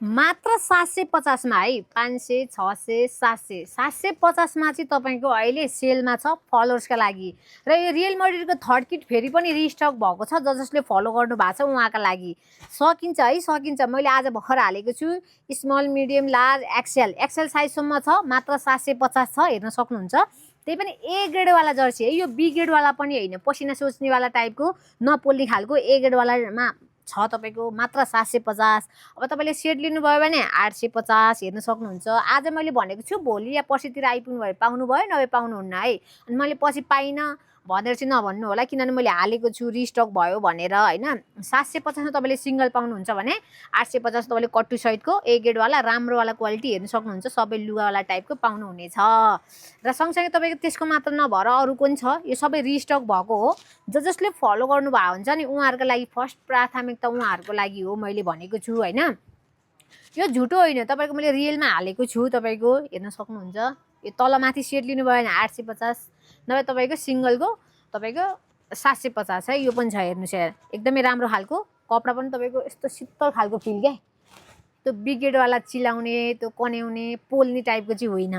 मात्र 750 मा है 500 600 700 750 मा चाहिँ तपाईको अहिले सेलमा छ फलोअर्सका लागि र यो रियल मड्रिडको थर्ड किट फेरि पनि रिस्टक भएको छ जसले फलो गर्नु भएको छ उहाँका लागि सकिन्छ है सकिन्छ मैले आज भर्खर हालेको छु small medium large XL XL साइजसम्म छ मात्र 750 छ हेर्न सक्नुहुन्छ त्यही पनि ए ग्रेडवाला जर्सी है यो बी ग्रेडवाला पनि होइन पसिना सोच्नेवाला टाइपको नपोल्ने खालको ए ग्रेडवालामा छ तपाईको मात्र 750 अब तपाईले सेट लिनुभयो भने 850 हेर्न सक्नुहुन्छ आज मैले भनेको छु भोलि या पर्सितिर आइपुग्नु भए पाउनु भयो नभए पाउनुहुन्न है अनि मैले पछि पाइन भनेर चाहिँ नभन्नु होला किनभने मैले हालेको छु रिस्टक भयो भनेर हैन 750 मा तपाईले सिंगल पाउनुहुन्छ भने 850 तपाईले कट्टु सहितको ए ग्रेडवाला राम्रोवाला क्वालिटी हेर्न सक्नुहुन्छ सबै लुगावाला टाइपको पाउनु हुनेछ र सँगसँगै तपाईको त्यसको मात्र नभएर अरुको पनि छ यो सबै रिस्टक भएको हो जसले फलो गर्नु भएको हुन्छ नि उहाँहरुको लागि फर्स्ट प्राथमिकता उहाँहरुको लागि हो मैले भनेको छु हैन यो झुटो होइन तपाईको मैले रियलमा हालेको छु तपाईको हेर्न सक्नुहुन्छ यो तलमाथि सेट लिनुभयो भने 850 नभए तपाईको सिंगलको तपाईको 750 है यो पनि छ हेर्नुस् एकदमै राम्रो खालको कपडा पनि तपाईको यस्तो शीतल खालको फिल के त्यो बिगेड वाला चिलाउने त्यो कन्याउने पोल्ने टाइपको चाहिँ होइन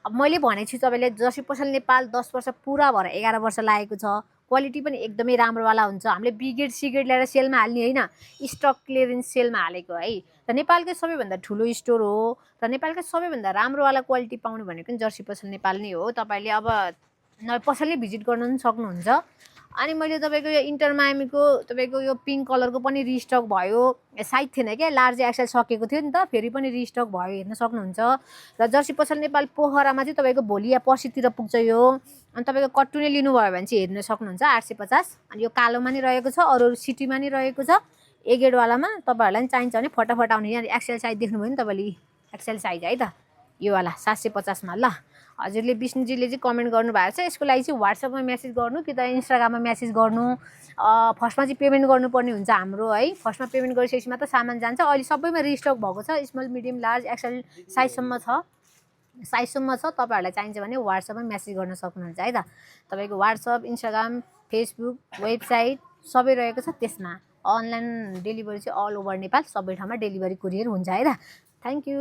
अब मैले भनेछु तपाईले जर्सी पसल नेपाल 10 वर्ष पुरा भएर 11 वर्ष लागेको छ क्वालिटी पनि एकदमै राम्रो वाला हुन्छ हामीले बिगेड सिगेड ल्याएर सेलमा हाल्ने हैन स्टक क्लियरेन्स सेलमा हालेको है र नेपालकै सबैभन्दा ठुलो स्टोर हो र नेपालकै सबैभन्दा राम्रो वाला क्वालिटी पाउने भनेको जर्सी पसल नेपाल नै हो तपाईले अब पसलले भिजिट गर्न पनि सक्नुहुन्छ अनि मैले तपाईको यो इन्टर मायामीको तपाईको यो पिंक कलरको पनि रिस्टक भयो साइज थिएन के लार्ज एक्सेल सकेको थियो नि त फेरि पनि रिस्टक भयो हेर्न सक्नुहुन्छ र जर्सी पसल नेपाल पोखरामा चाहिँ तपाईको भोलि या पर्सितिर पुग्छ यो अनि तपाईको कट्टु नै लिनु भयो भने चाहिँ हेर्न सक्नुहुन्छ 850 अनि यो कालोमा नि रहेको छ अरु सिटीमा नि रहेको छ ए ग्रेड वालामा तपाईहरुलाई चाहिन्छ भने फटाफट आउने यहाँ एक्सेल साइज देख्नुभयो नि तपाईले एक्सेल साइज है त यो वाला 750 मा ल हजुरले विष्णुजीले चाहिँ कमेन्ट गर्नु भएको छ यसको लागि चाहिँ व्हाट्सएपमा मेसेज गर्नु कि त इन्स्टाग्राममा मेसेज गर्नु फर्स्टमा चाहिँ पेमेन्ट गर्नुपर्ने हुन्छ हाम्रो है फर्स्टमा पेमेन्ट गरिसकेपछि मात्र सामान जान्छ अहिले सबैमा रिस्टक भएको छ स्मल मिडियम लार्ज एक्सेल साइजसम्म छ तपाईहरुलाई चाहिन्छ भने व्हाट्सएपमा मेसेज गर्न सक्नुहुन्छ है त तपाईको व्हाट्सएप इन्स्टाग्राम फेसबुक वेबसाइट सबै रहेको छ त्यसमा अनलाइन डेलिभरी चाहिँ अल ओभर नेपाल सबै ठाउँमा डेलिभरी कुरियर हुन्छ है त थ्यांक यू